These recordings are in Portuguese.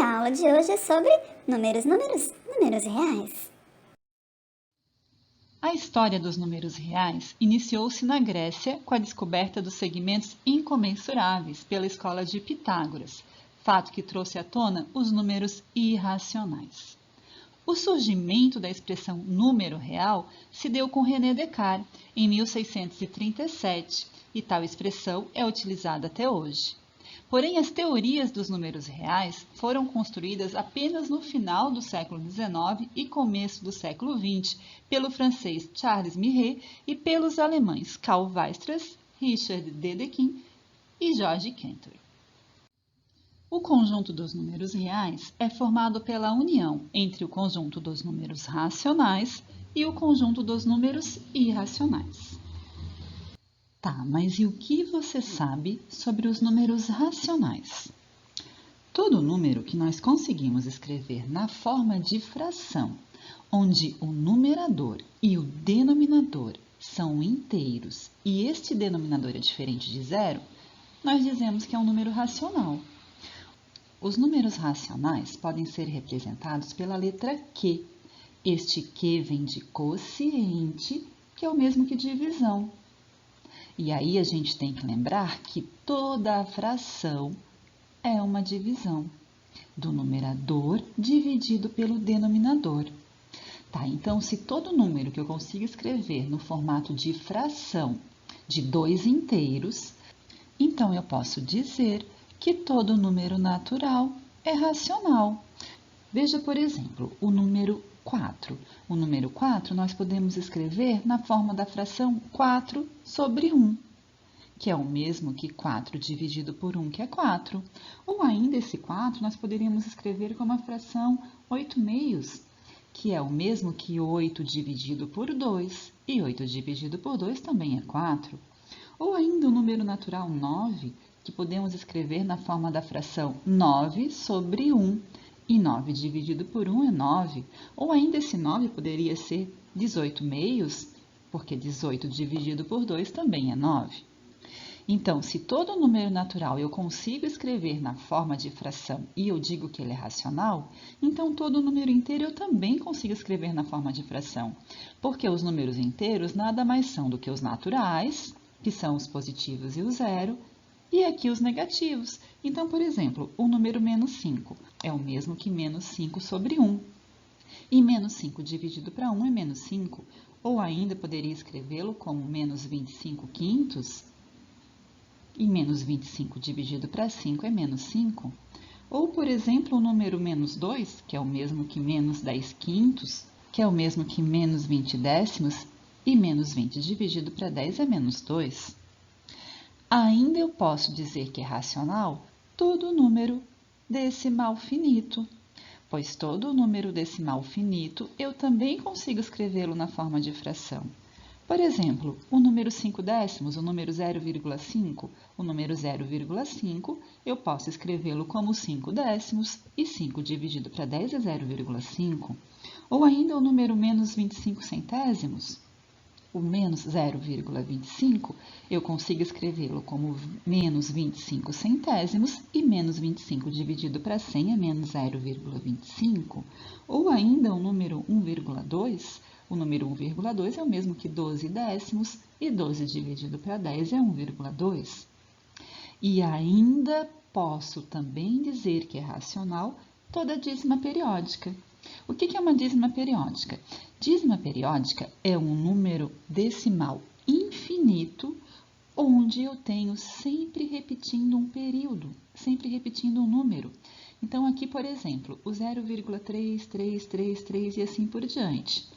a aula de hoje é sobre números reais. A história dos números reais iniciou-se na Grécia com a descoberta dos segmentos incomensuráveis pela escola de Pitágoras, fato que trouxe à tona os números irracionais. O surgimento da expressão número real se deu com René Descartes em 1637 e tal expressão é utilizada até hoje. Porém, as teorias dos números reais foram construídas apenas no final do século XIX e começo do século XX pelo francês Charles Migret e pelos alemães Karl Weierstrass, Richard Dedekind e George Cantor. O conjunto dos números reais é formado pela união entre o conjunto dos números racionais e o conjunto dos números irracionais. Tá, mas e o que você sabe sobre os números racionais? Todo número que nós conseguimos escrever na forma de fração, onde o numerador e o denominador são inteiros e este denominador é diferente de zero, nós dizemos que é um número racional. Os números racionais podem ser representados pela letra Q. Este Q vem de quociente, que é o mesmo que divisão. E aí a gente tem que lembrar que toda a fração é uma divisão do numerador dividido pelo denominador. Tá, então se todo número que eu consigo escrever no formato de fração de dois inteiros, então eu posso dizer que todo número natural é racional. Veja, por exemplo, o número 4. O número 4 nós podemos escrever na forma da fração 4 sobre 1, que é o mesmo que 4 dividido por 1, que é 4. Ou ainda esse 4 nós poderíamos escrever como a fração 8 meios, que é o mesmo que 8 dividido por 2, e 8 dividido por 2 também é 4. Ou ainda o número natural 9, que podemos escrever na forma da fração 9 sobre 1, e 9 dividido por 1 é 9. Ou ainda esse 9 poderia ser 18 meios, porque 18 dividido por 2 também é 9. Então, se todo número natural eu consigo escrever na forma de fração e eu digo que ele é racional, então todo número inteiro eu também consigo escrever na forma de fração, porque os números inteiros nada mais são do que os naturais, que são os positivos e o zero, e aqui os negativos. Então, por exemplo, o número menos 5 é o mesmo que menos 5 sobre 1. E menos 5 dividido para 1 é menos 5. Ou ainda poderia escrevê-lo como menos 25 quintos. E menos 25 dividido para 5 é menos 5. Ou, por exemplo, o número menos 2, que é o mesmo que menos 10 quintos, que é o mesmo que menos 20 décimos, e menos 20 dividido para 10 é menos 2. Ainda eu posso dizer que é racional todo número decimal finito, pois todo número decimal finito eu também consigo escrevê-lo na forma de fração. Por exemplo, o número 5 décimos, o número 0,5, o número 0,5, eu posso escrevê-lo como 5 décimos e 5 dividido para 10 é 0,5. Ou ainda o número menos 25 centésimos. O menos 0,25, eu consigo escrevê-lo como menos 25 centésimos e menos 25 dividido para 100 é menos 0,25. Ou ainda o número 1,2, o número 1,2 é o mesmo que 12 décimos e 12 dividido para 10 é 1,2. E ainda posso também dizer que é racional toda dízima periódica. O que é uma dízima periódica? Dízima periódica é um número decimal infinito, onde eu tenho sempre repetindo um período, sempre repetindo um número. Então, aqui, por exemplo, o 0,3333 e assim por diante.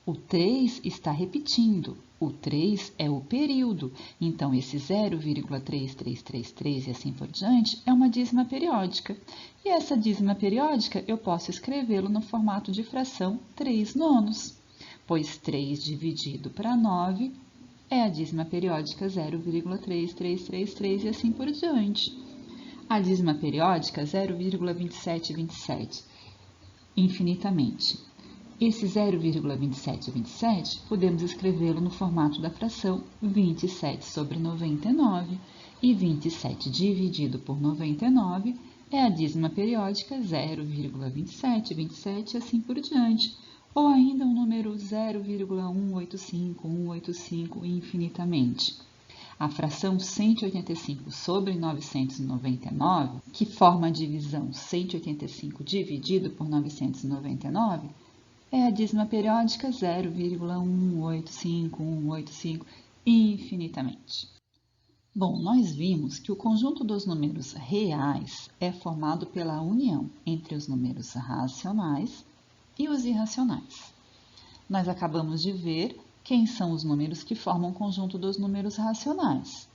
O 3 está repetindo, o 3 é o período, então esse 0,3333 e assim por diante é uma dízima periódica. E essa dízima periódica eu posso escrevê-lo no formato de fração 3 nonos, pois 3 dividido para 9 é a dízima periódica 0,3333 e assim por diante. A dízima periódica 0,2727, infinitamente. Esse 0,2727 podemos escrevê-lo no formato da fração 27 sobre 99, e 27 dividido por 99 é a dízima periódica 0,27, 27 e assim por diante. Ou ainda o número 0,185, 185 infinitamente. A fração 185 sobre 999, que forma a divisão 185 dividido por 999, é a dízima periódica 0,185, 185 infinitamente. Bom, nós vimos que o conjunto dos números reais é formado pela união entre os números racionais e os irracionais. Nós acabamos de ver quem são os números que formam o conjunto dos números racionais.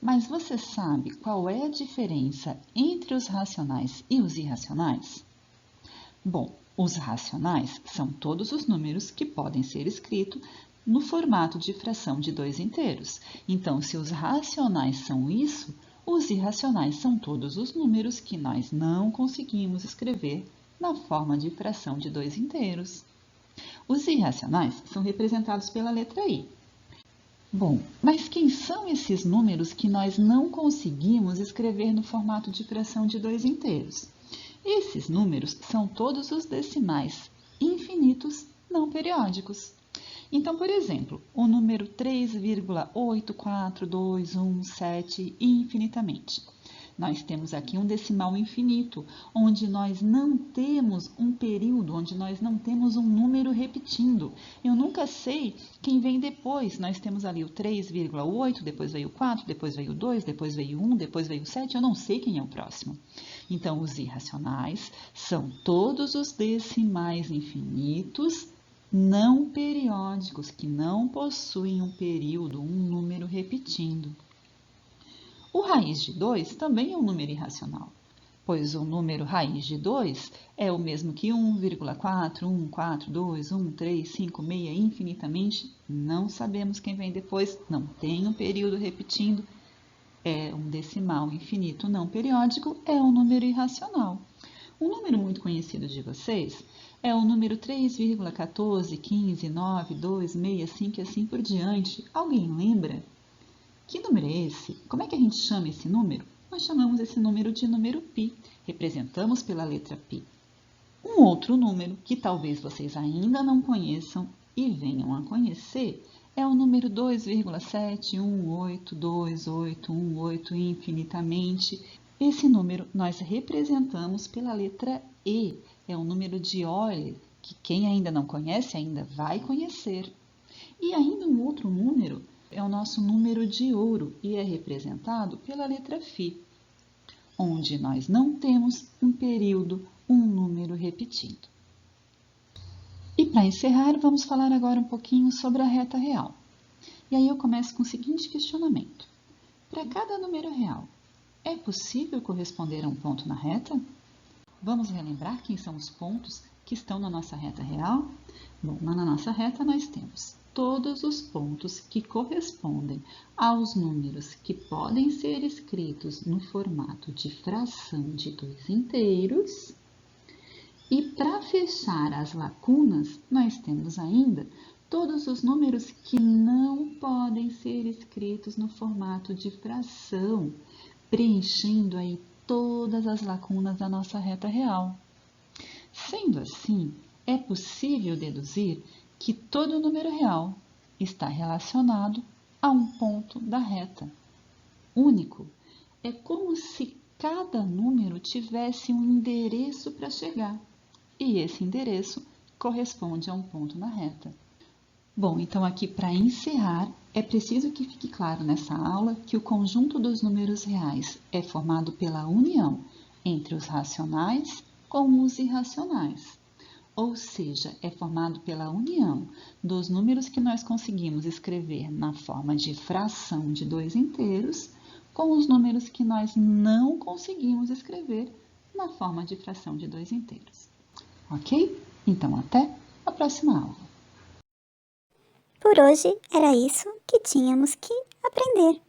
Mas você sabe qual é a diferença entre os racionais e os irracionais? Bom, os racionais são todos os números que podem ser escritos no formato de fração de dois inteiros. Então, se os racionais são isso, os irracionais são todos os números que nós não conseguimos escrever na forma de fração de dois inteiros. Os irracionais são representados pela letra I. Bom, mas quem são esses números que nós não conseguimos escrever no formato de fração de dois inteiros? Esses números são todos os decimais infinitos não periódicos. Então, por exemplo, o número 3,84217 infinitamente. Nós temos aqui um decimal infinito, onde nós não temos um período, onde nós não temos um número repetindo. Eu nunca sei quem vem depois. Nós temos ali o 3,8, depois veio o 4, depois veio o 2, depois veio o 1, depois veio o 7. Eu não sei quem é o próximo. Então, os irracionais são todos os decimais infinitos não periódicos, que não possuem um período, um número repetindo. O raiz de 2 também é um número irracional, pois o número raiz de 2 é o mesmo que 1,4, 1, 4, 2, 1, 3, 5, 6, infinitamente. Não sabemos quem vem depois, não tem um período repetindo, é um decimal infinito não periódico, é um número irracional. Um número muito conhecido de vocês é o número 3,14159265 e assim por diante. Alguém lembra? Que número é esse? Como é que a gente chama esse número? Nós chamamos esse número de número π, representamos pela letra π. Um outro número que talvez vocês ainda não conheçam e venham a conhecer é o número 2,71821818 infinitamente. Esse número nós representamos pela letra E, é o número de Euler, que quem ainda não conhece ainda vai conhecer. E ainda um outro número é o nosso número de ouro e é representado pela letra Φ, onde nós não temos um período, um número repetido. E para encerrar, vamos falar agora um pouquinho sobre a reta real. E aí eu começo com o seguinte questionamento. Para cada número real, é possível corresponder a um ponto na reta? Vamos relembrar quem são os pontos que estão na nossa reta real? Bom, lá na nossa reta nós temos todos os pontos que correspondem aos números que podem ser escritos no formato de fração de dois inteiros. E para fechar as lacunas, nós temos ainda todos os números que não podem ser escritos no formato de fração, preenchendo aí todas as lacunas da nossa reta real. Sendo assim, é possível deduzir que todo número real está relacionado a um ponto da reta único. É como se cada número tivesse um endereço para chegar, e esse endereço corresponde a um ponto na reta. Bom, então aqui para encerrar, é preciso que fique claro nessa aula que o conjunto dos números reais é formado pela união entre os racionais com os irracionais. Ou seja, é formado pela união dos números que nós conseguimos escrever na forma de fração de dois inteiros com os números que nós não conseguimos escrever na forma de fração de dois inteiros. Ok? Então, até a próxima aula. Por hoje era isso que tínhamos que aprender.